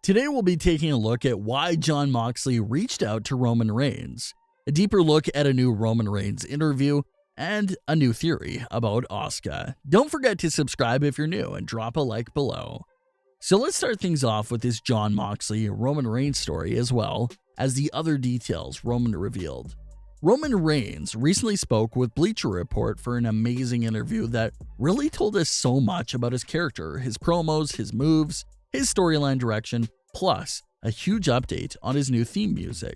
Today we'll be taking a look at why Jon Moxley reached out to Roman Reigns, a deeper look at a new Roman Reigns interview, and a new theory about Asuka. Don't forget to subscribe if you're new and drop a like below. So let's start things off with this Jon Moxley Roman Reigns story as well as the other details Roman revealed. Roman Reigns recently spoke with Bleacher Report for an amazing interview that really told us so much about his character, his promos, his moves, his storyline direction, plus a huge update on his new theme music.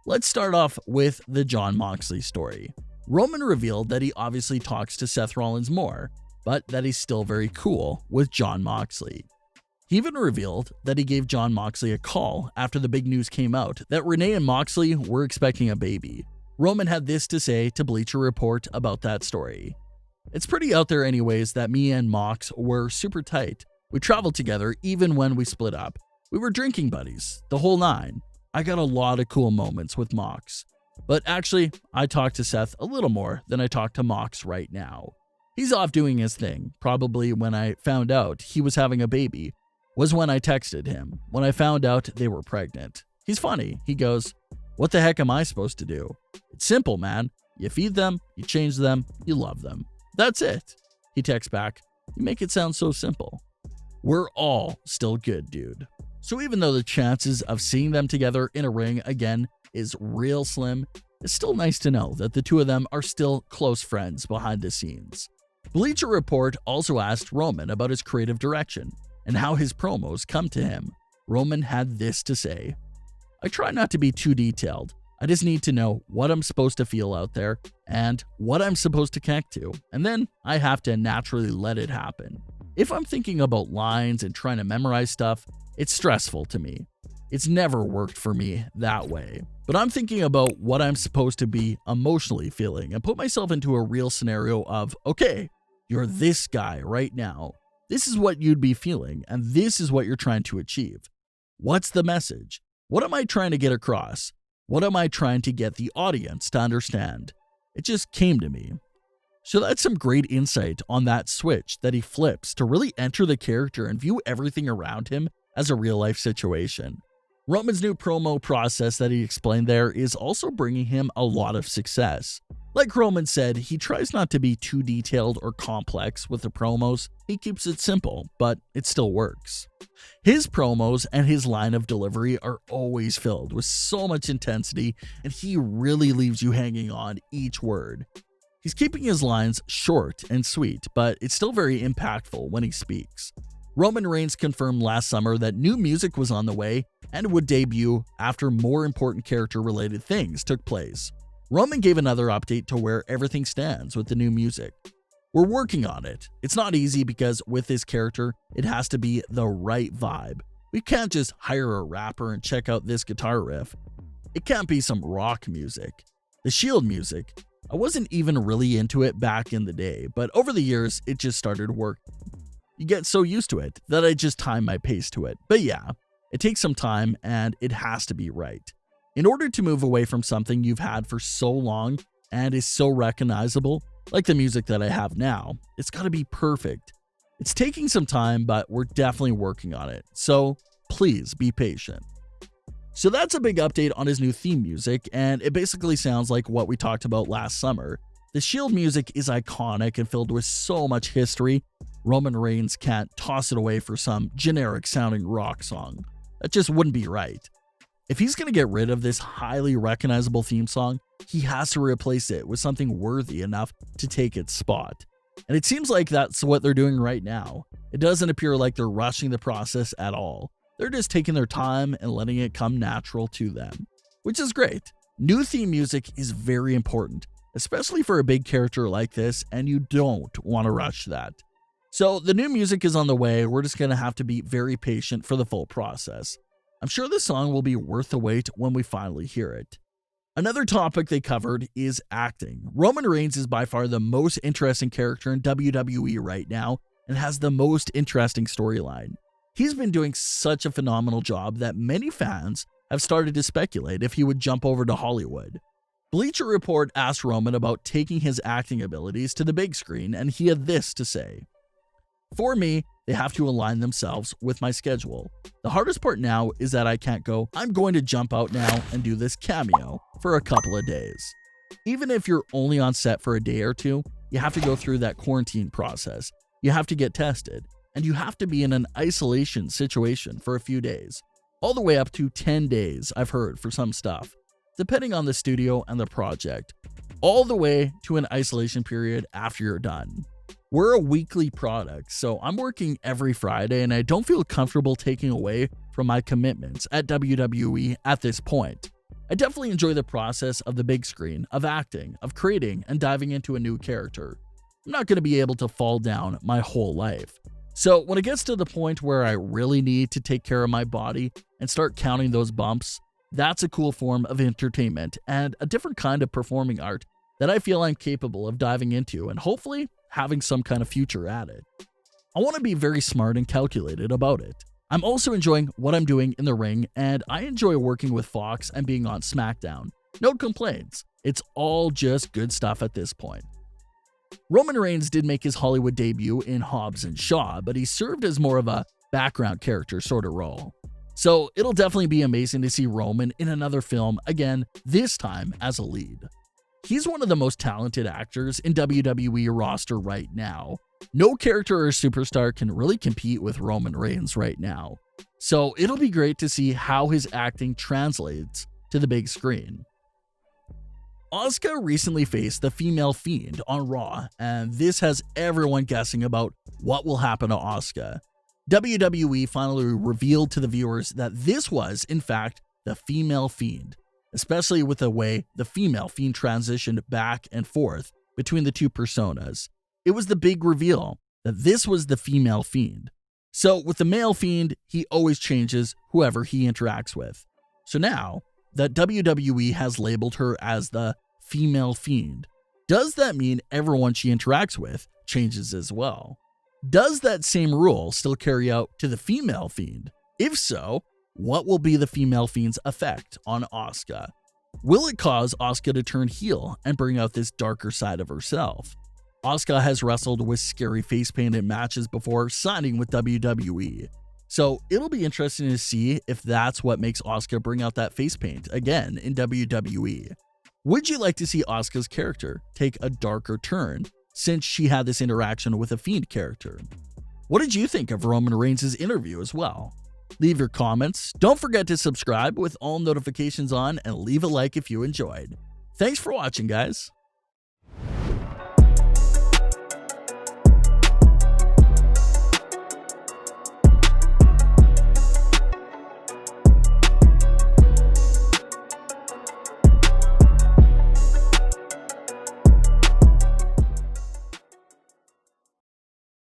Let's start off with the Jon Moxley story. Roman revealed that he obviously talks to Seth Rollins more, but that he's still very cool with Jon Moxley. He even revealed that he gave Jon Moxley a call after the big news came out that Renee and Moxley were expecting a baby. Roman had this to say to Bleacher Report about that story. "It's pretty out there anyways that me and Mox were super tight. We traveled together even when we split up. We were drinking buddies, the whole nine. I got a lot of cool moments with Mox. But actually, I talked to Seth a little more than I talk to Mox right now. He's off doing his thing. Probably when I found out he was having a baby was when I texted him, when I found out they were pregnant. He's funny. He goes, 'What the heck am I supposed to do?' It's simple, man. You feed them, you change them, you love them. That's it." He texts back, "You make it sound so simple." We're all still good, dude. So even though the chances of seeing them together in a ring again is real slim, it's still nice to know that the two of them are still close friends behind the scenes. Bleacher Report also asked Roman about his creative direction and how his promos come to him. Roman had this to say, "I try not to be too detailed. I just need to know what I'm supposed to feel out there and what I'm supposed to connect to, and then I have to naturally let it happen. If I'm thinking about lines and trying to memorize stuff, it's stressful to me. It's never worked for me that way. But I'm thinking about what I'm supposed to be emotionally feeling and put myself into a real scenario of, okay, you're this guy right now. This is what you'd be feeling, and this is what you're trying to achieve. What's the message? What am I trying to get across? What am I trying to get the audience to understand?" It just came to me. So that's some great insight on that switch that he flips to really enter the character and view everything around him as a real-life situation. Roman's new promo process that he explained there is also bringing him a lot of success. Like Roman said, he tries not to be too detailed or complex with the promos. He keeps it simple, but it still works. His promos and his line of delivery are always filled with so much intensity, and he really leaves you hanging on each word. He's keeping his lines short and sweet, but it's still very impactful when he speaks. Roman Reigns confirmed last summer that new music was on the way and would debut after more important character-related things took place. Roman gave another update to where everything stands with the new music. "We're working on it. It's not easy because with this character, it has to be the right vibe. We can't just hire a rapper and check out this guitar riff. It can't be some rock music. The Shield music, I wasn't even really into it back in the day, but over the years, it just started working. You get so used to it that I just time my pace to it. But yeah, it takes some time and it has to be right. In order to move away from something you've had for so long and is so recognizable, like the music that I have now, it's got to be perfect. It's taking some time, but we're definitely working on it. So please be patient." So that's a big update on his new theme music, and it basically sounds like what we talked about last summer. The Shield music is iconic and filled with so much history. Roman Reigns can't toss it away for some generic sounding rock song. That just wouldn't be right. If he's going to get rid of this highly recognizable theme song, he has to replace it with something worthy enough to take its spot. And it seems like that's what they're doing right now. It doesn't appear like they're rushing the process at all. They're just taking their time and letting it come natural to them, which is great. New theme music is very important, especially for a big character like this, and you don't want to rush that. So the new music is on the way. We're just going to have to be very patient for the full process. I'm sure the song will be worth the wait when we finally hear it. Another topic they covered is acting. Roman Reigns is by far the most interesting character in WWE right now and has the most interesting storyline. He's been doing such a phenomenal job that many fans have started to speculate if he would jump over to Hollywood. Bleacher Report asked Roman about taking his acting abilities to the big screen, and he had this to say. "For me, they have to align themselves with my schedule. The hardest part now is that I can't go, I'm going to jump out now and do this cameo for a couple of days. Even if you're only on set for a day or two, you have to go through that quarantine process. You have to get tested, and you have to be in an isolation situation for a few days. All the way up to 10 days, I've heard, for some stuff, depending on the studio and the project. All the way to an isolation period after you're done. We're a weekly product, so I'm working every Friday, and I don't feel comfortable taking away from my commitments at WWE at this point. I definitely enjoy the process of the big screen, of acting, of creating and diving into a new character. I'm not going to be able to fall down my whole life. So when it gets to the point where I really need to take care of my body and start counting those bumps, that's a cool form of entertainment and a different kind of performing art that I feel I'm capable of diving into and hopefully having some kind of future at it. I want to be very smart and calculated about it. I'm also enjoying what I'm doing in the ring, and I enjoy working with Fox and being on Smackdown. No complaints. It's all just good stuff at this point. Roman Reigns did make his Hollywood debut in Hobbs & Shaw, but he served as more of a background character sort of role. So it'll definitely be amazing to see Roman in another film again, this time as a lead. He's one of the most talented actors in WWE roster right now. No character or superstar can really compete with Roman Reigns right now. So it'll be great to see how his acting translates to the big screen. Asuka recently faced the female Fiend on Raw, and this has everyone guessing about what will happen to Asuka. WWE finally revealed to the viewers that this was, in fact, the female Fiend, especially with the way the female Fiend transitioned back and forth between the two personas. It was the big reveal that this was the female Fiend. So with the male Fiend, he always changes whoever he interacts with. So now that WWE has labeled her as the female Fiend, does that mean everyone she interacts with changes as well? Does that same rule still carry out to the female Fiend? If so, what will be the female Fiend's effect on Asuka? Will it cause Asuka to turn heel and bring out this darker side of herself? Asuka has wrestled with scary face paint in matches before signing with WWE. So it'll be interesting to see if that's what makes Asuka bring out that face paint again in WWE. Would you like to see Asuka's character take a darker turn since she had this interaction with a Fiend character? What did you think of Roman Reigns' interview as well? Leave your comments. Don't forget to subscribe with all notifications on and leave a like if you enjoyed. Thanks for watching, guys.